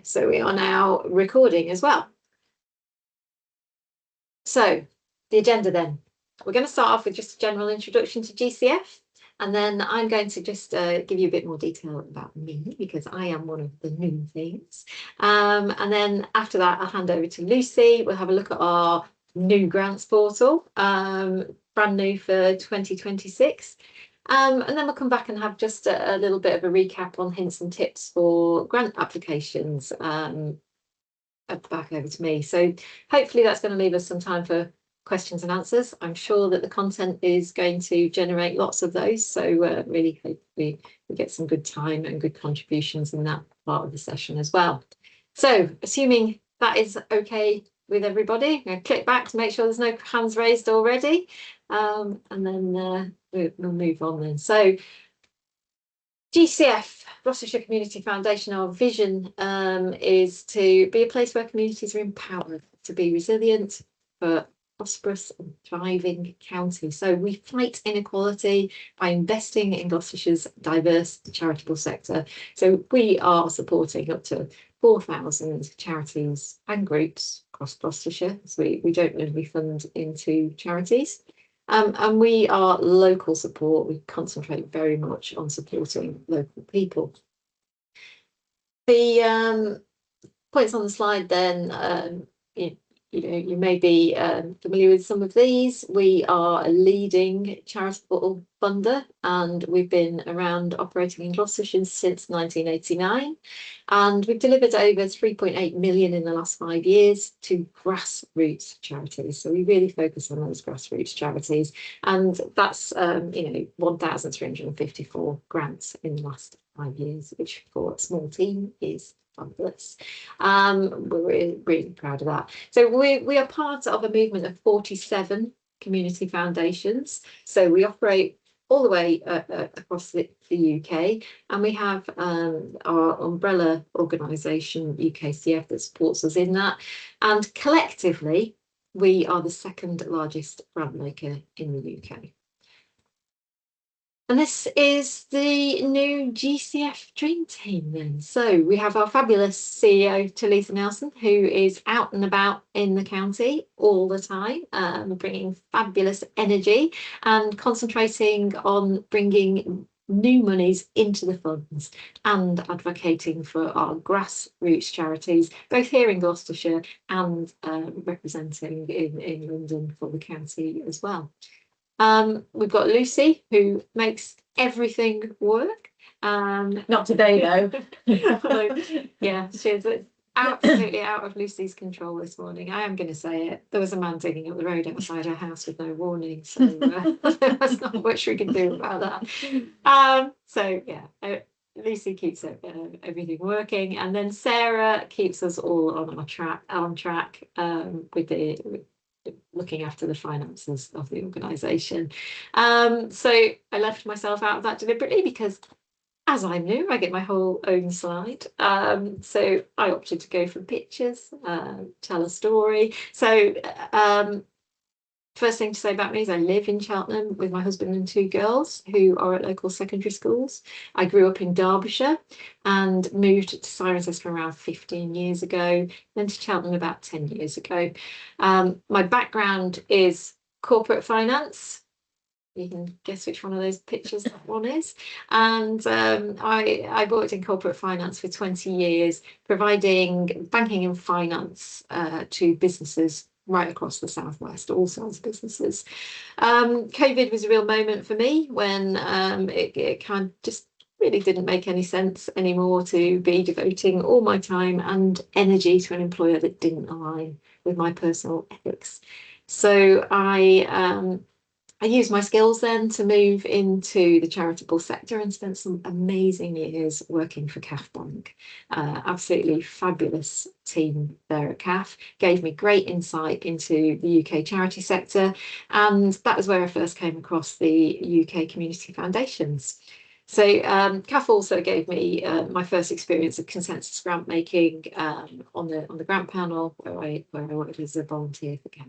so we are now recording as well. So the agenda then. We're going to start off with just a general introduction to GCF, and then I'm going to just give you a bit more detail about me, because I am one of the new things. And then after that, I'll hand over to Lucy. We'll have a look at our new grants portal, brand new for 2026. And then we'll come back and have just a little bit of a recap on hints and tips for grant applications. Back over to me. So hopefully that's going to leave us some time for questions and answers. I'm sure that the content is going to generate lots of those. So really hope we get some good time and good contributions in that part of the session as well. So assuming that is okay with everybody, I'm going to click back to make sure there's no hands raised already. And then we'll move on then. So GCF, Gloucestershire Community Foundation, our vision is to be a place where communities are empowered to be resilient, but prosperous and thriving county. So we fight inequality by investing in Gloucestershire's diverse charitable sector. So we are supporting up to 4,000 charities and groups across Gloucestershire. So we don't really fund into charities. And we are local support. We concentrate very much on supporting local people. The points on the slide then, you may be familiar with some of these. We are a leading charitable funder, and we've been around operating in Gloucestershire since 1989. And we've delivered over 3.8 million in the last 5 years to grassroots charities. So we really focus on those grassroots charities. And that's, 1,354 grants in the last 5 years, which for a small team is fabulous. We're really proud of that. So we are part of a movement of 47 community foundations. So we operate all the way across the UK, and we have our umbrella organisation UKCF that supports us in that, and collectively we are the second largest grant maker in the UK. And this is the new GCF Dream Team then. So we have our fabulous CEO, Talitha Nelson, who is out and about in the county all the time, bringing fabulous energy and concentrating on bringing new monies into the funds and advocating for our grassroots charities, both here in Gloucestershire and representing in London for the county as well. We've got Lucy, who makes everything work. Not today, though. Yeah, she's absolutely out of Lucy's control this morning. I am going to say it. There was a man digging up the road outside her house with no warning, so there's not much we can do about that. So yeah, Lucy keeps everything working, and then Sarah keeps us all on track with looking after the finances of the organisation. So I left myself out of that deliberately because, as I'm new, I get my whole own slide. So I opted to go for pictures, tell a story. So first thing to say about me is I live in Cheltenham with my husband and 2 girls who are at local secondary schools. I grew up in Derbyshire and moved to Cirencester around 15 years ago, then to Cheltenham about 10 years ago. My background is corporate finance. You can guess which one of those pictures that one is. And I worked in corporate finance for 20 years, providing banking and finance to businesses right across the southwest, all size businesses. COVID was a real moment for me when it kind of just really didn't make any sense anymore to be devoting all my time and energy to an employer that didn't align with my personal ethics. So I used my skills then to move into the charitable sector and spent some amazing years working for CAF Bank. Absolutely fabulous team there at CAF, gave me great insight into the UK charity sector, and that was where I first came across the UK Community Foundations. So CAF also gave me my first experience of consensus grant making on the grant panel where I worked as a volunteer for CAF.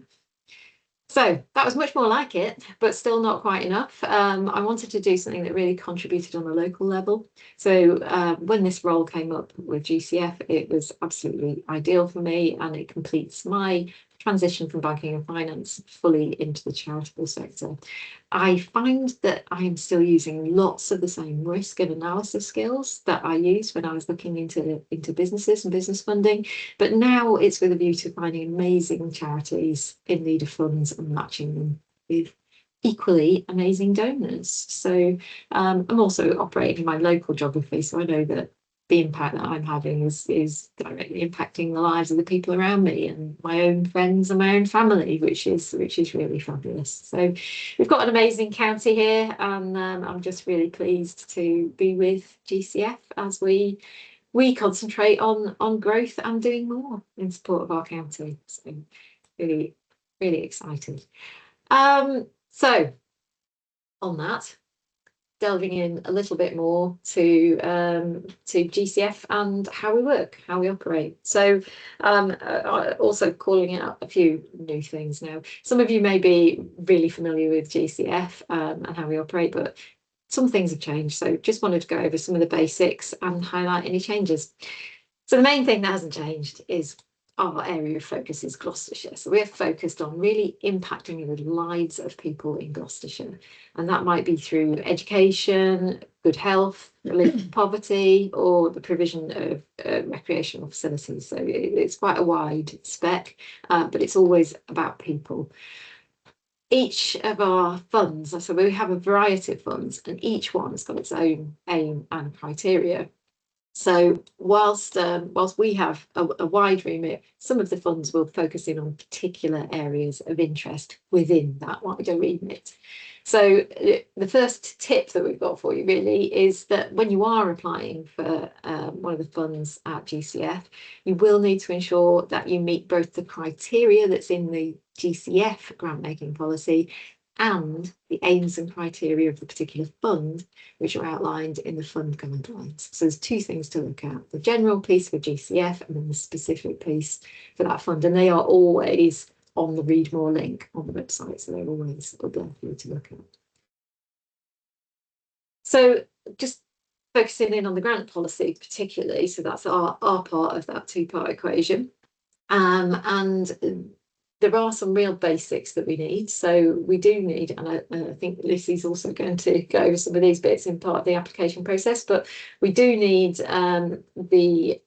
So that was much more like it, but still not quite enough. I wanted to do something that really contributed on a local level. So when this role came up with GCF, it was absolutely ideal for me, and it completes my transition from banking and finance fully into the charitable sector. I find that I am still using lots of the same risk and analysis skills that I used when I was looking into businesses and business funding, but now it's with a view to finding amazing charities in need of funds and matching them with equally amazing donors. So I'm also operating in my local geography, so I know that the impact that I'm having is directly impacting the lives of the people around me and my own friends and my own family, which is really fabulous. So we've got an amazing county here, and I'm just really pleased to be with GCF as we concentrate on growth and doing more in support of our county. So really excited. So on that, delving in a little bit more to GCF and how we work, how we operate. So also calling out a few new things now. Some of you may be really familiar with GCF and how we operate, but some things have changed. So just wanted to go over some of the basics and highlight any changes. So the main thing that hasn't changed is our area of focus is Gloucestershire. So we're focused on really impacting the lives of people in Gloucestershire. And that might be through education, good health, relief of poverty, or the provision of recreational facilities. So it's quite a wide spec, but it's always about people. Each of our funds, so we have a variety of funds, and each one's got its own aim and criteria. So whilst we have a wide remit, some of the funds will focus in on particular areas of interest within that wider remit. So the first tip that we've got for you really is that when you are applying for one of the funds at GCF, you will need to ensure that you meet both the criteria that's in the GCF grant making policy and the aims and criteria of the particular fund, which are outlined in the fund guidelines. So there's two things to look at: the general piece for GCF and then the specific piece for that fund. And they are always on the Read More link on the website, so they're always up there for you to look at. So just focusing in on the grant policy particularly, so that's our part of that two-part equation. And there are some real basics that we need. So we do need, and I think Lucy's also going to go over some of these bits in part of the application process, but we do need the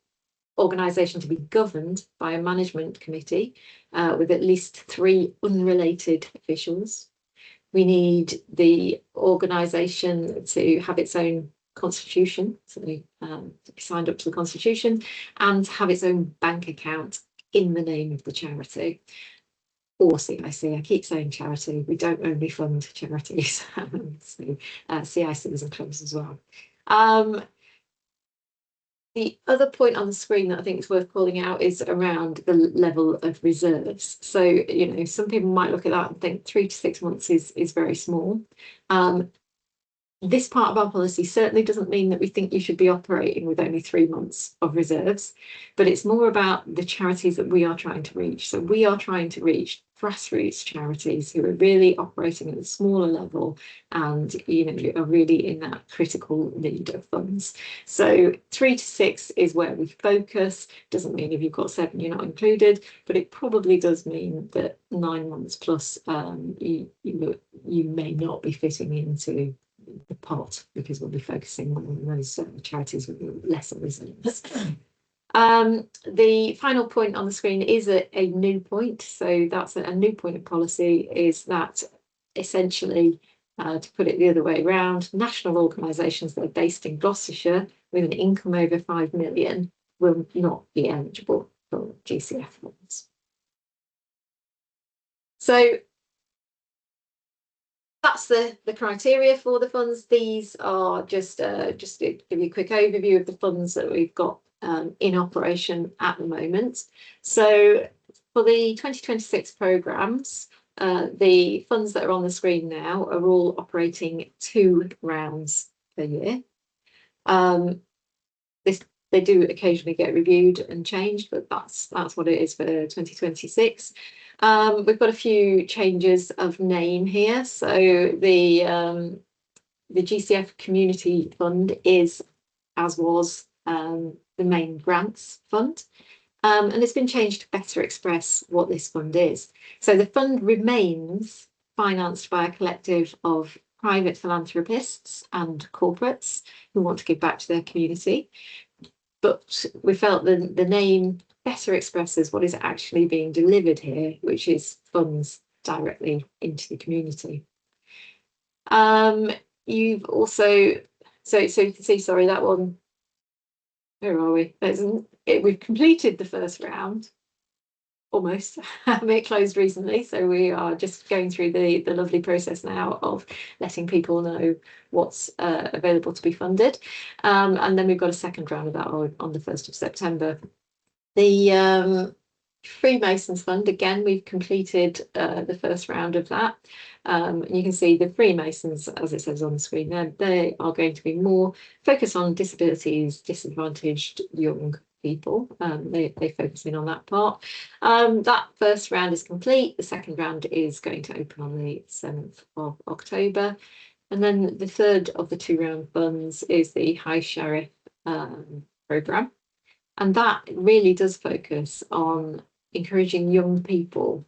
organisation to be governed by a management committee with at least 3 unrelated officials. We need the organisation to have its own constitution, so to be signed up to the constitution, and have its own bank account in the name of the charity. Or CIC, I keep saying charity, we don't only fund charities, so CICs and clubs as well. The other point on the screen that I think is worth calling out is around the level of reserves. So, you know, some people might look at that and think 3 to 6 months is very small. This part of our policy certainly doesn't mean that we think you should be operating with only 3 months of reserves, but it's more about the charities that we are trying to reach. So we are trying to reach grassroots charities who are really operating at a smaller level and, you know, are really in that critical need of funds. So 3 to 6 is where we focus. Doesn't mean if you've got 7 you're not included, but it probably does mean that 9 months plus you may not be fitting into the pot, because we'll be focusing on those charities with lesser resilience. The final point on the screen is a new point. So that's a new point of policy, is that essentially, to put it the other way around, national organisations that are based in Gloucestershire with an income over 5 million will not be eligible for GCF funds. So that's the criteria for the funds. These are just to give you a quick overview of the funds that we've got in operation at the moment. So for the 2026 programmes, the funds that are on the screen now are all operating 2 rounds per year. they do occasionally get reviewed and changed, but that's what it is for 2026. We've got a few changes of name here. So the GCF Community Fund is, as was, the main grants fund. And it's been changed to better express what this fund is. So the fund remains financed by a collective of private philanthropists and corporates who want to give back to their community. But we felt the name better expresses what is actually being delivered here, which is funds directly into the community. You've also, so you can see, sorry, that one, where are we? We've completed the first round, almost. It closed recently, so we are just going through the lovely process now of letting people know what's available to be funded. And then we've got a second round of that on the 1st of September. The Freemasons Fund, again, we've completed the first round of that. And you can see the Freemasons, as it says on the screen there, they are going to be more focused on disabilities, disadvantaged young people. They focus in on that part. That first round is complete. The second round is going to open on the 7th of October. And then the third of the 2-round funds is the High Sheriff programme. And that really does focus on encouraging young people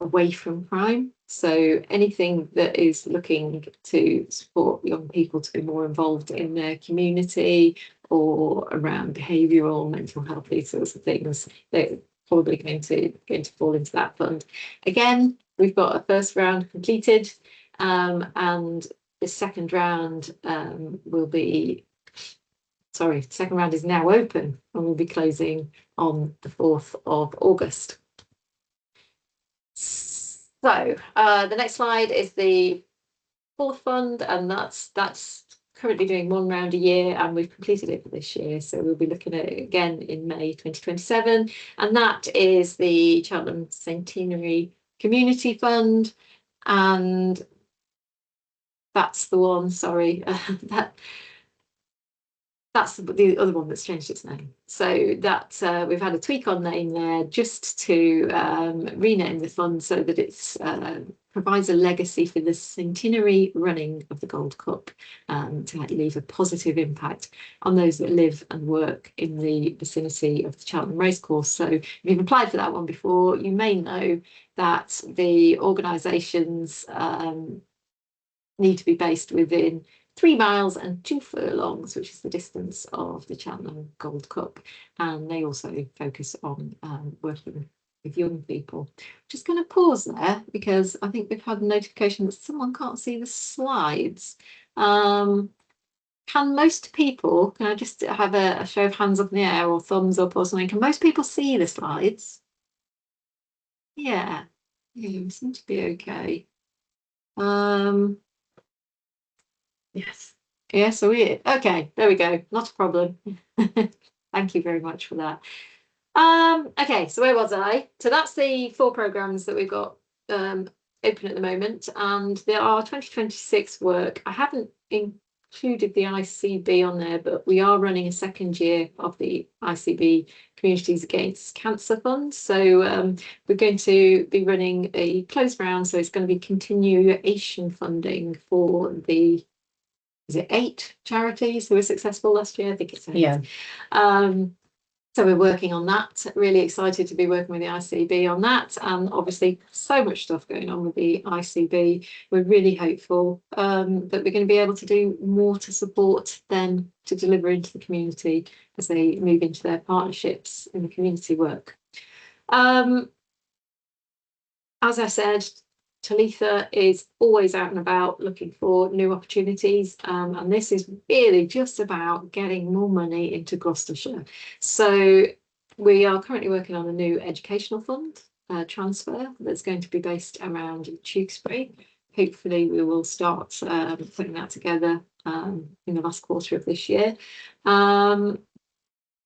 away from crime. So anything that is looking to support young people to be more involved in their community or around behavioural, mental health, these sorts of things, they're probably going to fall into that fund. Again, we've got a first round completed, and the second round will be, sorry, the second round is now open and will be closing on the 4th of August. So the next slide is the 4th fund, and that's currently doing 1 round a year, and we've completed it for this year. So we'll be looking at it again in May 2027, and that is the Cheltenham Centenary Community Fund, and that's the one, sorry, that's the other one that's changed its name. So that we've had a tweak on name there just to rename the fund so that it provides a legacy for the centenary running of the Gold Cup, to leave a positive impact on those that live and work in the vicinity of the Cheltenham Racecourse. So if you've applied for that one before, you may know that the organisations need to be based within 3 miles and 2 furlongs, which is the distance of the Cheltenham Gold Cup. And they also focus on working with young people. Just going to pause there because I think we've had a notification that someone can't see the slides. Can most people, can I just have a show of hands up in the air or thumbs up or something? Can most people see the slides? Yeah, we seem to be okay. Yes. Yeah, so okay, there we go. Not a problem. Thank you very much for that. Okay, so where was I? So that's the 4 programmes that we've got open at the moment, and there are 2026 work. I haven't included the ICB on there, but we are running a second year of the ICB Communities Against Cancer Fund. So we're going to be running a closed round, so it's going to be continuation funding for the, is it 8 charities who were successful last year? I think it's 8. Yeah. So we're working on that. Really excited to be working with the ICB on that. And obviously so much stuff going on with the ICB. We're really hopeful that we're going to be able to do more to support them to deliver into the community as they move into their partnerships in the community work. As I said, Talitha is always out and about looking for new opportunities, and this is really just about getting more money into Gloucestershire. So we are currently working on a new educational fund transfer that's going to be based around Tewkesbury. Hopefully we will start putting that together in the last quarter of this year.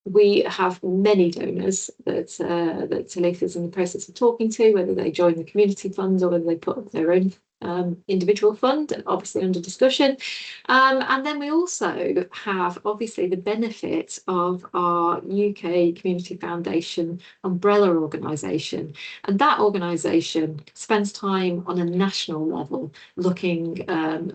We have many donors that Talitha's in the process of talking to, whether they join the community fund or whether they put up their own individual fund, obviously under discussion. And then we also have obviously the benefit of our UK Community Foundation umbrella organisation. And that organisation spends time on a national level looking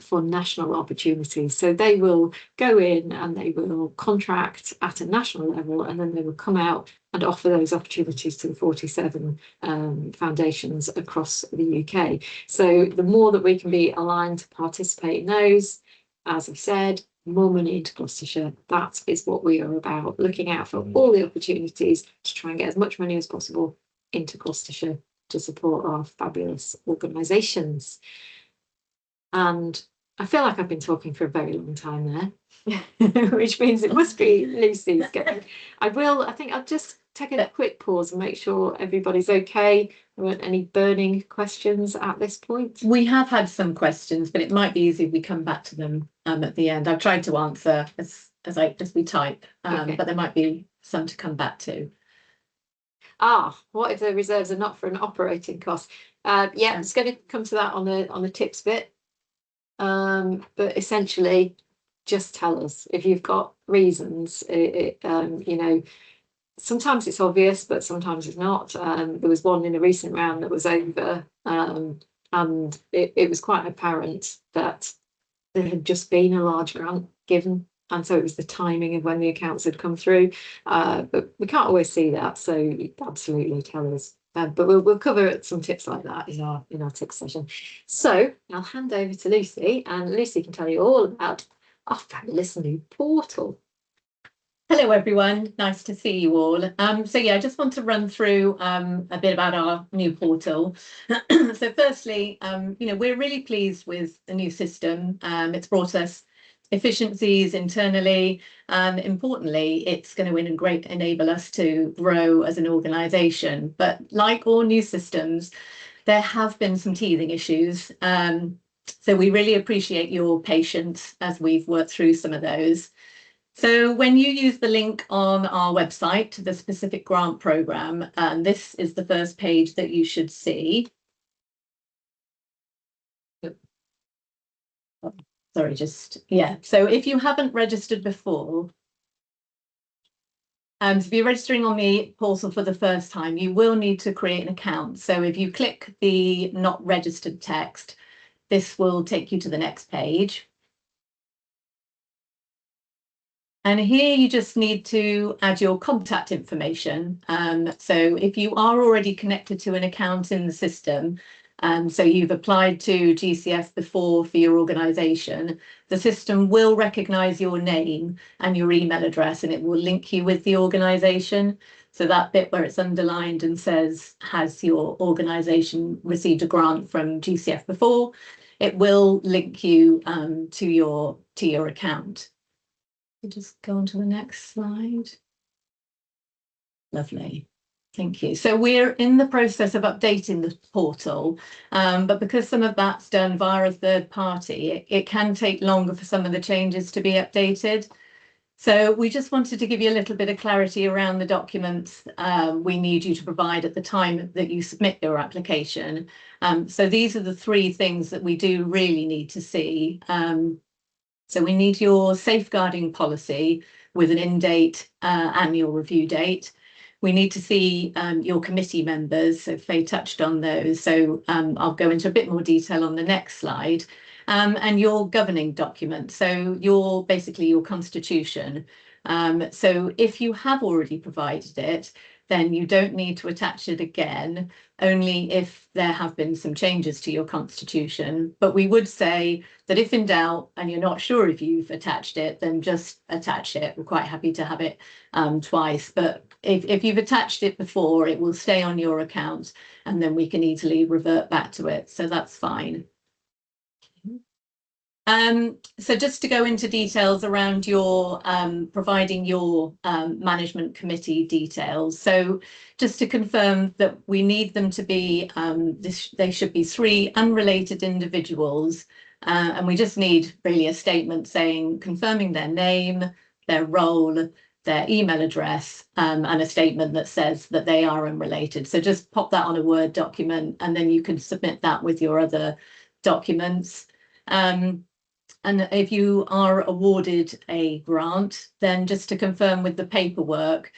for national opportunities. So they will go in and they will contract at a national level, and then they will come out and offer those opportunities to the 47 foundations across the UK. So the more that we can be aligned to participate in those, as I've said, more money into Gloucestershire. That is what we are about, looking out for all the opportunities to try and get as much money as possible into Gloucestershire to support our fabulous organisations. And I feel like I've been talking for a very long time there, which means it must be Lucy's going. I think I'll just take a quick pause and make sure everybody's okay. There weren't any burning questions at this point. We have had some questions, but it might be easy if we come back to them at the end. I've tried to answer as we type, Okay. but there might be some to come back to. What if the reserves are not for an operating cost? Yeah, it's going to come to that on the tips bit. But essentially, just tell us if you've got reasons. You know, sometimes it's obvious, but sometimes it's not. There was one in a recent round that was over, and it was quite apparent that there had just been a large grant given, and so it was the timing of when the accounts had come through. But we can't always see that, so absolutely tell us. But we'll cover some tips like that in our tips session. So I'll hand over to Lucy, and Lucy can tell you all about our fabulous new portal. Hello everyone, nice to see you all. So yeah, I just want to run through a bit about our new portal. So firstly, you know, we're really pleased with the new system. It's brought us efficiencies internally, and importantly, it's going to enable us to grow as an organisation. But like all new systems, there have been some teething issues. So we really appreciate your patience as we've worked through some of those. So when you use the link on our website to the specific grant programme, this is the first page that you should see. Sorry, so if you haven't registered before, if you're registering on the portal for the first time, you will need to create an account. So if you click the not registered text, this will take you to the next page. And here you just need to add your contact information. So if you are already connected to an account in the system, so you've applied to GCF before for your organisation, the system will recognise your name and your email address, and it will link you with the organisation. So that bit where it's underlined and says, has your organisation received a grant from GCF before? It will link you to your account. Just go on to the next slide. Lovely. Thank you. So we're in the process of updating the portal, but because some of that's done via a third party, it can take longer for some of the changes to be updated. So we just wanted to give you a little bit of clarity around the documents we need you to provide at the time that you submit your application. So these are the three things that we do really need to see. So we need your safeguarding policy with an in-date annual review date. We need to see your committee members, so Faye touched on those, so I'll go into a bit more detail on the next slide, and your governing document, so basically your constitution. So if you have already provided it, then you don't need to attach it again, only if there have been some changes to your constitution. But we would say that if in doubt and you're not sure if you've attached it, then just attach it. We're quite happy to have it twice, but if you've attached it before, it will stay on your account and then we can easily revert back to it. So that's fine. So just to go into details around your providing your management committee details. So just to confirm that we need them to be, they should be 3 unrelated individuals, and we just need really a statement saying, confirming their name, their role, their email address, and a statement that says that they are unrelated. So just pop that on a Word document and then you can submit that with your other documents. And if you are awarded a grant, then just to confirm with the paperwork,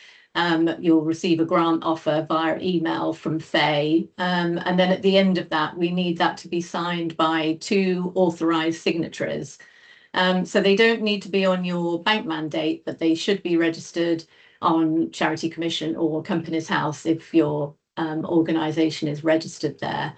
you'll receive a grant offer via email from Faye. And then at the end of that, we need that to be signed by 2 authorised signatories. So they don't need to be on your bank mandate, but they should be registered on Charity Commission or Companies House if your organisation is registered there.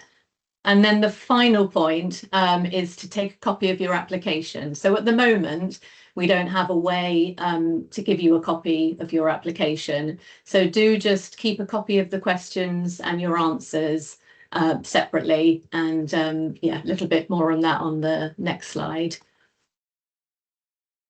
And then the final point is to take a copy of your application. So at the moment, we don't have a way to give you a copy of your application. So do just keep a copy of the questions and your answers separately. And yeah, a little bit more on that on the next slide.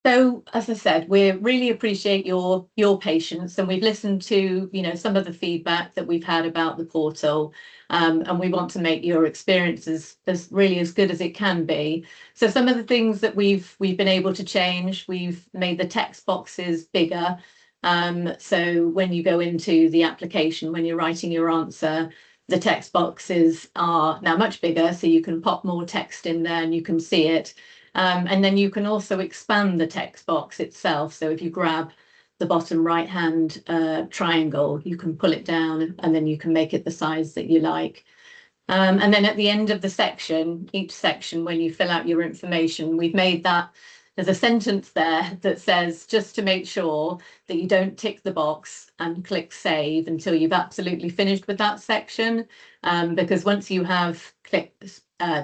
So, as I said, we really appreciate your patience, and we've listened to, you know, some of the feedback that we've had about the portal, and we want to make your experience as really as good as it can be. So, some of the things that we've been able to change, we've made the text boxes bigger. So when you go into the application, when you're writing your answer, the text boxes are now much bigger, so you can pop more text in there and you can see it. And then you can also expand the text box itself. So if you grab the bottom right hand triangle, you can pull it down and then you can make it the size that you like. And then at the end of the section, each section, when you fill out your information, we've made that, there's a sentence there that says, just to make sure that you don't tick the box and click save until you've absolutely finished with that section. Because once you have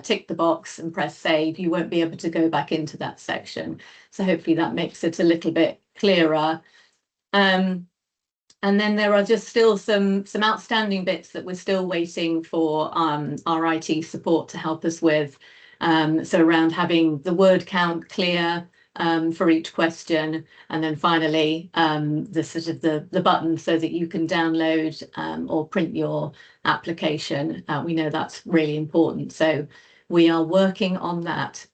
tick the box and press save, you won't be able to go back into that section. So hopefully that makes it a little bit clearer. And then there are just still some outstanding bits that we're still waiting for our IT support to help us with. So around having the word count clear for each question, and then finally the sort of the button so that you can download or print your application. We know that's really important, so we are working on that.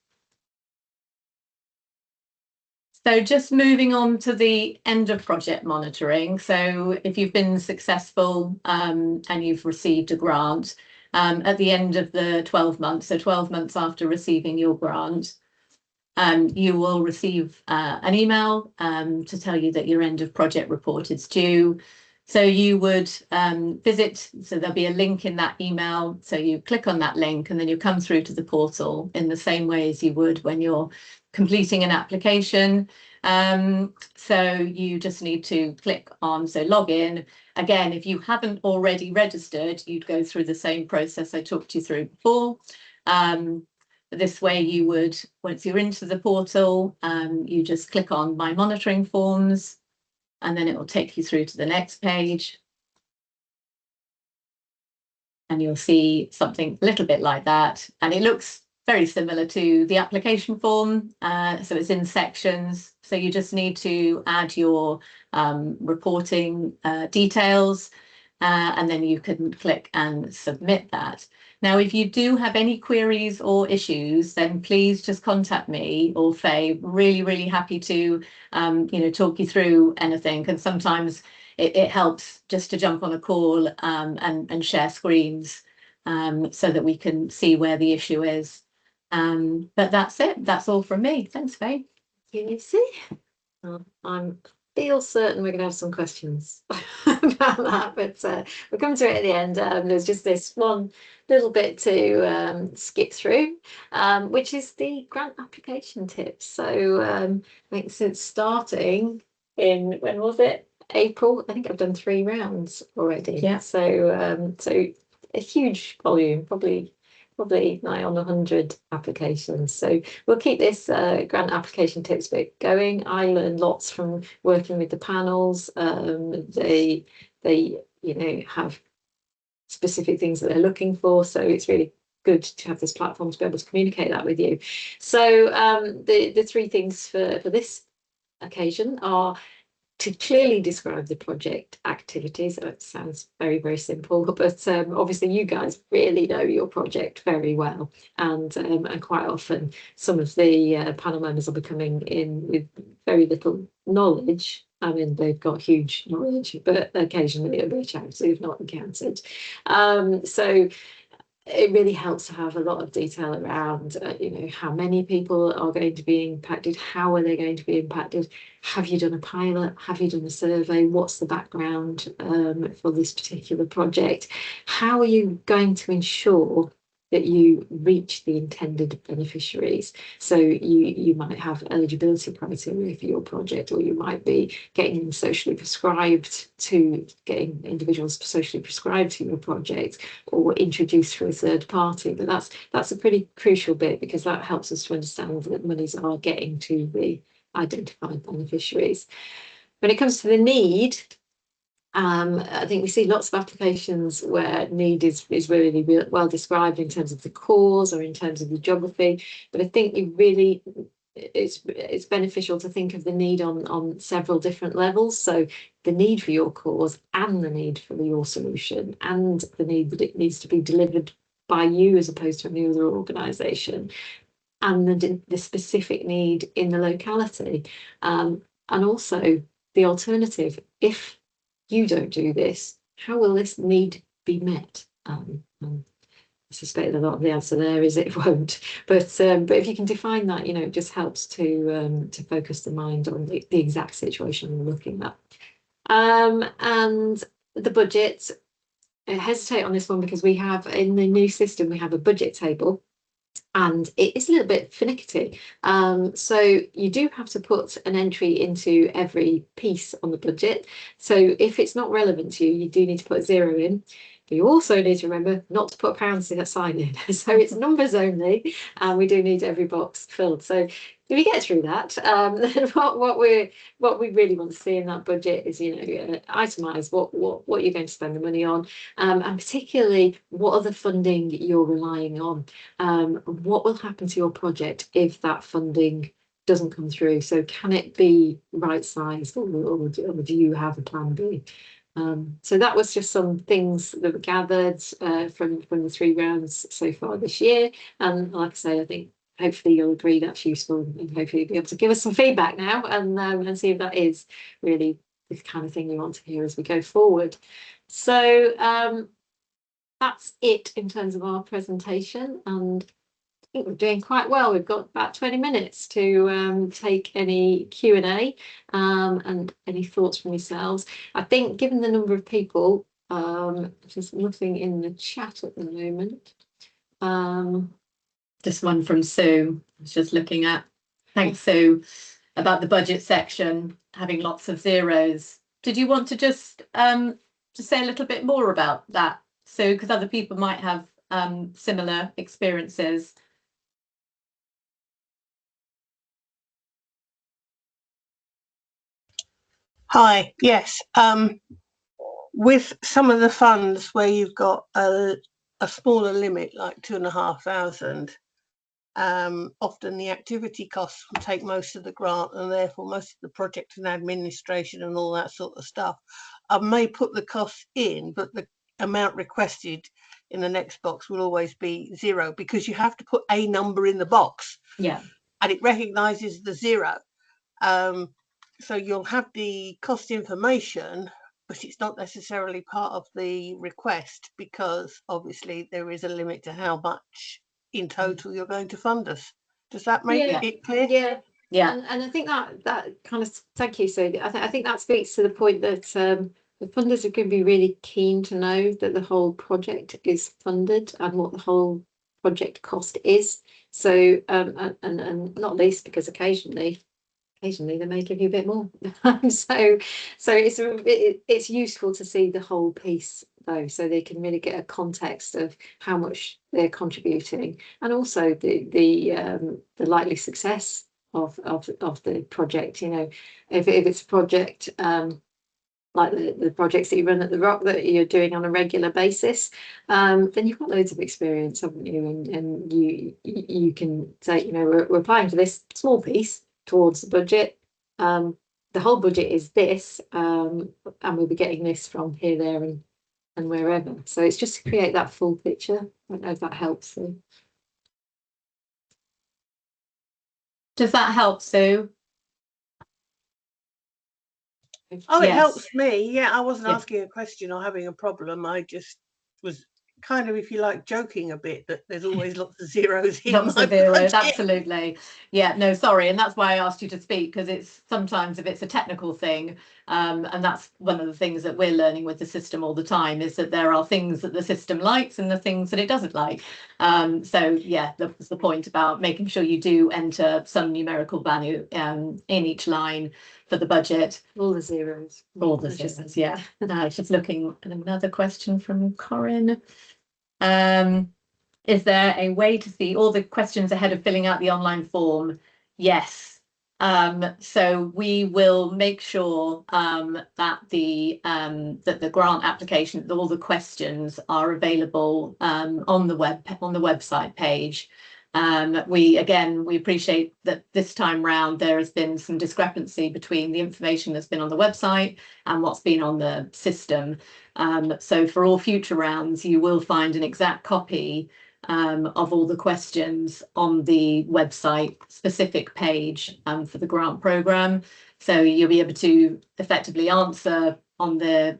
So just moving on to the end of project monitoring. So if you've been successful and you've received a grant at the end of the 12 months, so 12 months after receiving your grant, you will receive an email to tell you that your end of project report is due. So you would visit, so there'll be a link in that email. So you click on that link and then you come through to the portal in the same way as you would when you're completing an application. So you just need to click on, so log in. Again, if you haven't already registered, you'd go through the same process I talked you through before. This way you would, once you're into the portal, you just click on My Monitoring Forms, and then it will take you through to the next page. And you'll see something a little bit like that. And it looks very similar to the application form. So it's in sections. So you just need to add your reporting details, and then you can click and submit that. Now, if you do have any queries or issues, then please just contact me or Faye. Really, really happy to talk you through anything. And sometimes it helps just to jump on a call and share screens so that we can see where the issue is. But that's it. That's all from me. Thanks, Faye. Can you see? I feel certain we're going to have some questions about that, but we'll come to it at the end. There's just this one little bit to skip through, which is the grant application tips. So I think since starting in, when was it? April. I think I've done 3 rounds already. Yeah. So so a huge volume, probably nigh on 100 applications. So we'll keep this grant application tips bit going. I learned lots from working with the panels. They have specific things that they're looking for. So it's really good to have this platform to be able to communicate that with you. So the 3 things for this occasion are to clearly describe the project activities. It sounds very, very simple, but obviously you guys really know your project very well, and quite often some of the panel members will be coming in with very little knowledge. I mean, they've got huge knowledge, but occasionally it'll be a charity who've not encountered. So it really helps to have a lot of detail around, you know, how many people are going to be impacted, how are they going to be impacted, have you done a pilot, have you done a survey, what's the background for this particular project, how are you going to ensure that you reach the intended beneficiaries. So you might have eligibility criteria for your project, or you might be getting individuals socially prescribed to your project, or introduced through a third party. But that's a pretty crucial bit, because that helps us to understand that monies are getting to the identified beneficiaries. When it comes to the need, I think we see lots of applications where need is really well described in terms of the cause or in terms of the geography, but I think it's beneficial to think of the need on several different levels. So the need for your cause, and the need for your solution, and the need that it needs to be delivered by you as opposed to any other organisation, and the specific need in the locality, and also the alternative. If you don't do this, how will this need be met? I suspect a lot of the answer there is it won't. But if you can define that, you know, it just helps to focus the mind on the exact situation we're looking at. And the budget, I hesitate on this one because we have, in the new system, we have a budget table, and it is a little bit finicky. So you do have to put an entry into every piece on the budget. So if it's not relevant to you, you do need to put 0 in. But you also need to remember not to put pound sign in. So it's numbers only, and we do need every box filled. So if you get through that, then what we really want to see in that budget is, you know, itemize what you're going to spend the money on, and particularly what other funding you're relying on. What will happen to your project if that funding doesn't come through? So can it be right sized, or do you have a plan B? So that was just some things that were gathered from the 3 rounds so far this year. And like I say, I think hopefully you'll agree that's useful, and hopefully you'll be able to give us some feedback now, and see if that is really the kind of thing you want to hear as we go forward. So that's it in terms of our presentation, and I think we're doing quite well. We've got about 20 minutes to take any Q&A and any thoughts from yourselves. I think, given the number of people, there's nothing in the chat at the moment. Just one from Sue. I was just looking at. Thanks, Sue, about the budget section having lots of zeros. Did you want to just say a little bit more about that, Sue, because other people might have similar experiences? Hi, yes. With some of the funds where you've got a smaller limit, like 2,500, often the activity costs will take most of the grant, and therefore most of the project and administration and all that sort of stuff. I may put the costs in, but the amount requested in the next box will always be 0, because you have to put a number in the box. Yeah. And it recognises the 0. So you'll have the cost information, but it's not necessarily part of the request, because obviously there is a limit to how much in total you're going to fund us. Does that make it clear? Yeah. And I think that kind of, thank you, Sue. I think that speaks to the point that the funders are going to be really keen to know that the whole project is funded and what the whole project cost is. So and not least because occasionally they may give you a bit more. So it's useful to see the whole piece, though, so they can really get a context of how much they're contributing, and also the likely success of the project. You know, if it's a project like the projects that you run at the Rock that you're doing on a regular basis, then you've got loads of experience, haven't you? And you can say, you know, we're applying for this small piece towards the budget. The whole budget is this, and we'll be getting this from here, there, and wherever. So it's just to create that full picture. I don't know if that helps. Does that help, Sue? Oh, it helps me. Yeah, I wasn't asking a question or having a problem. I just was kind of, if you like, joking a bit that there's always lots of zeros in Lots my of zeros, budget. absolutely. Yeah, no, sorry, and that's why I asked you to speak, because it's sometimes if it's a technical thing, and that's one of the things that we're learning with the system all the time, is that there are things that the system likes and the things that it doesn't like. So yeah, that was the point about making sure you do enter some numerical value in each line for the budget. All the zeros. All the zeros, yeah. Just looking at another question from Corinne. Is there a way to see all the questions ahead of filling out the online form? Yes. So we will make sure that the grant application, all the questions are available on the website page. We appreciate that this time round there has been some discrepancy between the information that's been on the website and what's been on the system. So for all future rounds, you will find an exact copy of all the questions on the website specific page for the grant programme. So you'll be able to effectively answer on the,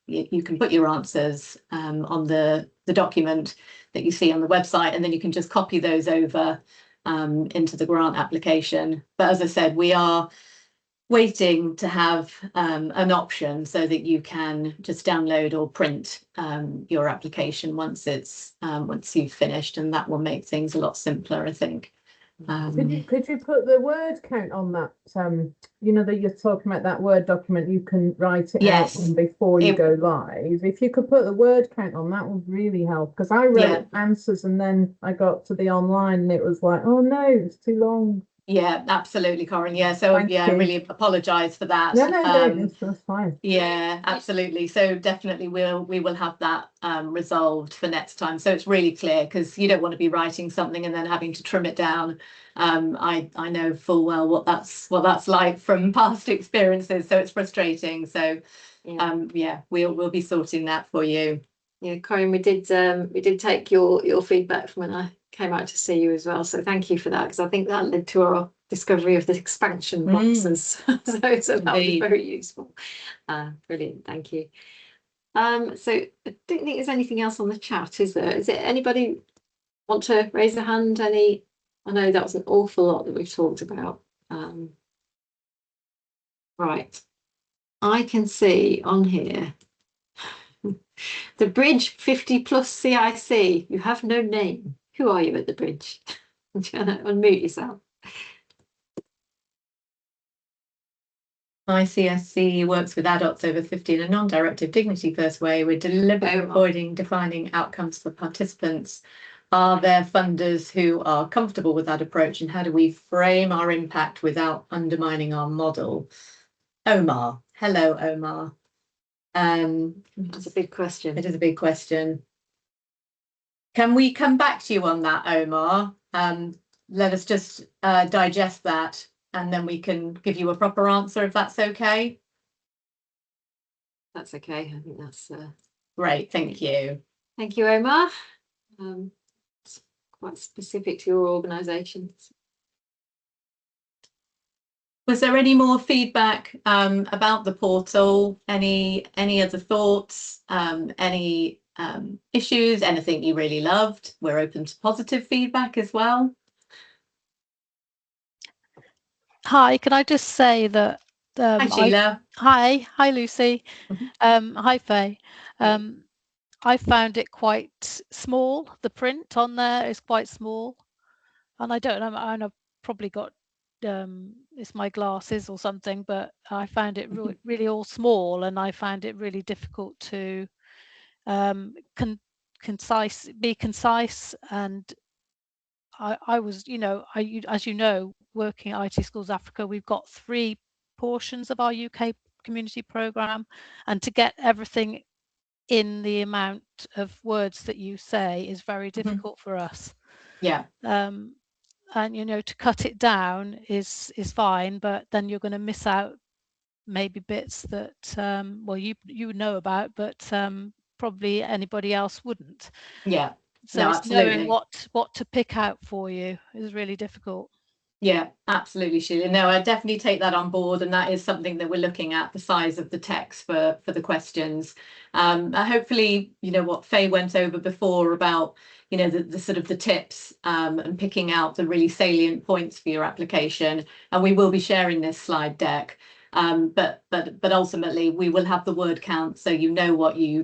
you can put your answers on the document that you see on the website, and then you can just copy those over into the grant application. But as I said, we are waiting to have an option so that you can just download or print your application once you've finished, and that will make things a lot simpler, I think. Could you put the word count on that? You know that you're talking about that Word document, you can write it Yes. out before you go live. If you could put the word count on, that would really help, because I wrote answers and then I got to the online and it was like, oh no, it's too long. Yeah, absolutely, Corinne. Yeah, so I really apologise for that. No, that's fine. Yeah, absolutely. So definitely we will have that resolved for next time. So it's really clear, because you don't want to be writing something and then having to trim it down. I know full well what that's like from past experiences. So it's frustrating. So we'll be sorting that for you. Yeah, Corinne, we did take your feedback from when I came out to see you as well. So thank you for that, because I think that led to our discovery of the expansion boxes. So that was very useful. Brilliant, thank you. So I don't think there's anything else on the chat, is there? Is it anybody want to raise a hand? I know that was an awful lot that we've talked about. Right, I can see on here the bridge 50 plus CIC. You have no name. Who are you at the bridge? Unmute yourself. ICSC works with adults over 50 in a non-directive dignity first way. We're deliberately avoiding defining outcomes for participants. Are there funders who are comfortable with that approach, and how do we frame our impact without undermining our model? Omar. Hello, Omar. That's a big question. It is a big question. Can we come back to you on that, Omar? Let us just digest that, and then we can give you a proper answer, if that's okay. That's okay. I think that's great. Thank you. Thank you, Omar. It's quite specific to your organisation. Was there any more feedback about the portal? Any other thoughts? Any issues? Anything you really loved? We're open to positive feedback as well. Hi, can I just say that hi Sheila. Hi Lucy. Hi Faye. I found it quite small. The print on there is quite small, and I don't know, and I've probably got it's my glasses or something, but I found it really all small, and I found it really difficult to be concise. And I was, as you know, working at IT Schools Africa, we've got 3 portions of our UK community programme, and to get everything in the amount of words that you say is very difficult for us. Yeah. And to cut it down is fine, but then you're going to miss out maybe bits that well you know about, but probably anybody else wouldn't. Yeah. So no, it's absolutely. knowing what to pick out for you is really difficult. Yeah, absolutely, Sheila. No, I definitely take that on board, and that is something that we're looking at, the size of the text for the questions. Hopefully, you know, what Faye went over before about, you know, the sort of the tips and picking out the really salient points for your application. And we will be sharing this slide deck. But ultimately we will have the word count, so you know what your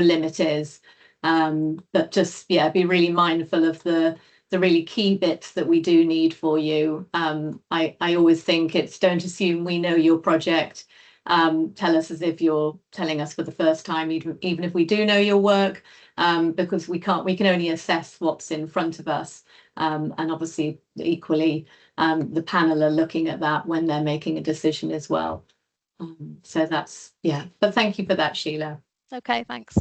limit is. But just, yeah, be really mindful of the really key bits that we do need for you. I always think it's, don't assume we know your project. Tell us as if you're telling us for the first time, even if we do know your work, because we can only assess what's in front of us. And obviously equally, the panel are looking at that when they're making a decision as well. So that's, yeah, but thank you for that, Sheila. Okay, thanks.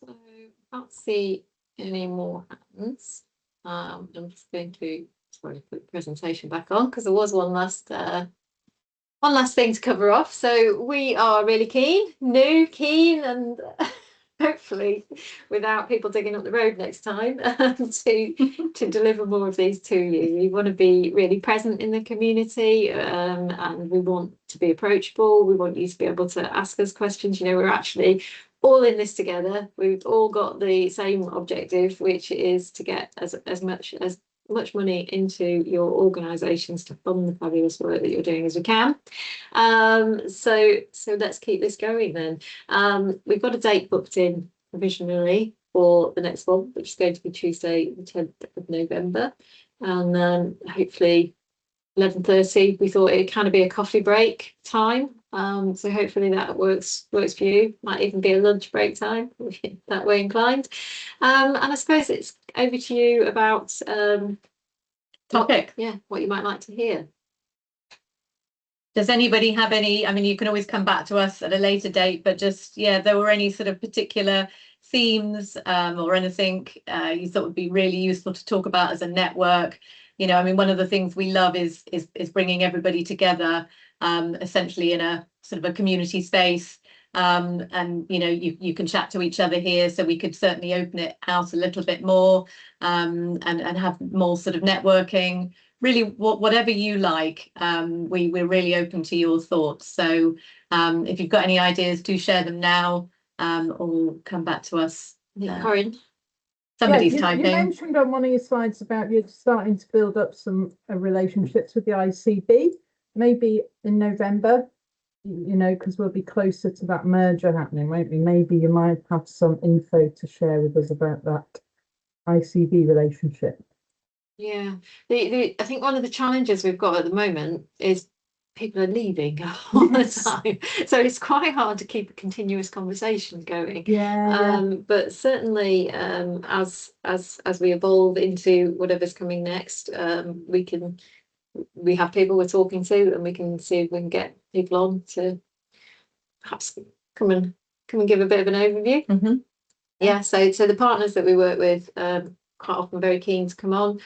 So I can't see any more hands. I'm just going to put the presentation back on because there was one last thing to cover off. So we are really keen, and hopefully without people digging up the road next time, to deliver more of these to you. We want to be really present in the community, and we want to be approachable. We want you to be able to ask us questions. You know, we're actually all in this together. We've all got the same objective, which is to get as much money into your organisations to fund the fabulous work that you're doing as we can. So let's keep this going then. We've got a date booked in provisionally for the next one, which is going to be Tuesday the 10th of November, and hopefully 11:30. We thought it'd kind of be a coffee break time, so hopefully that works for you. Might even be a lunch break time if you're that way inclined. And I suppose it's over to you about topic. What you might like to hear. Does anybody have any, I mean, you can always come back to us at a later date, but just, yeah, there were any sort of particular themes or anything you thought would be really useful to talk about as a network? You know, I mean, one of the things we love is bringing everybody together, essentially in a sort of a community space. And, you know, you can chat to each other here, so we could certainly open it out a little bit more, and have more sort of networking. Really, whatever you like, we're really open to your thoughts. So if you've got any ideas, do share them now, or come back to us. Corinne? Somebody's you typing. mentioned on one of your slides about you starting to build up some relationships with the ICB, maybe in November, you know, because we'll be closer to that merger happening, won't we? Maybe you might have some info to share with us about that ICB relationship. Yeah, I think one of the challenges we've got at the moment is people are leaving all the time, so it's quite hard to keep a continuous conversation going. But certainly, as we evolve into whatever's coming next, we have people we're talking to, and we can see if we can get people on to perhaps come and give a bit of an overview. Yeah, so the partners that we work with, quite often very keen to come on.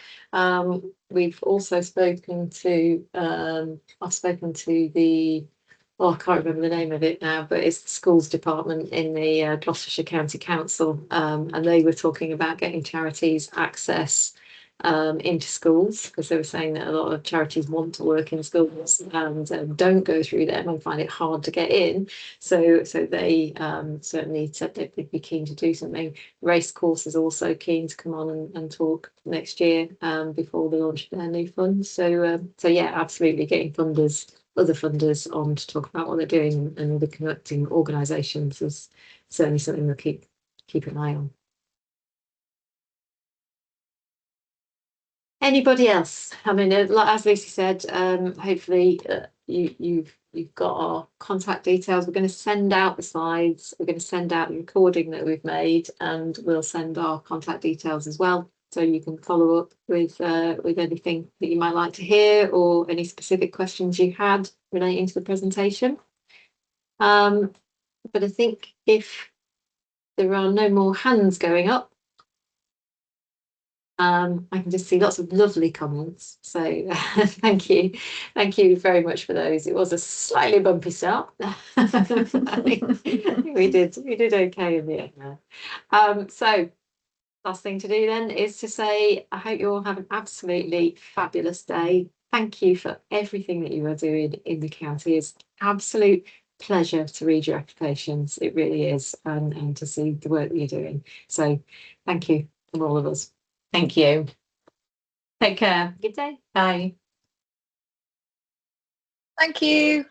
We've also spoken to, I've spoken to the, I can't remember the name of it now, but it's the schools department in the Gloucestershire County Council, and they were talking about getting charities access into schools, because they were saying that a lot of charities want to work in schools and don't go through them and find it hard to get in. So they certainly said they'd be keen to do something. Racecourse is also keen to come on and talk next year before the launch of their new fund. So yeah, absolutely getting other funders on to talk about what they're doing, and other connecting organisations is certainly something we'll keep an eye on. Anybody else? I mean, as Lucy said, hopefully you've got our contact details. We're going to send out the slides. We're going to send out the recording that we've made, and we'll send our contact details as well, so you can follow up with anything that you might like to hear, or any specific questions you had relating to the presentation. But I think if there are no more hands going up, I can just see lots of lovely comments. So thank you very much for those. It was a slightly bumpy start. I think we did okay in the end there. So last thing to do then is to say I hope you all have an absolutely fabulous day. Thank you for everything that you are doing in the county. It's absolute pleasure to read your applications. It really is, and to see the work that you're doing. So thank you from all of us. Thank you. Take care. Good day. Bye. Thank you.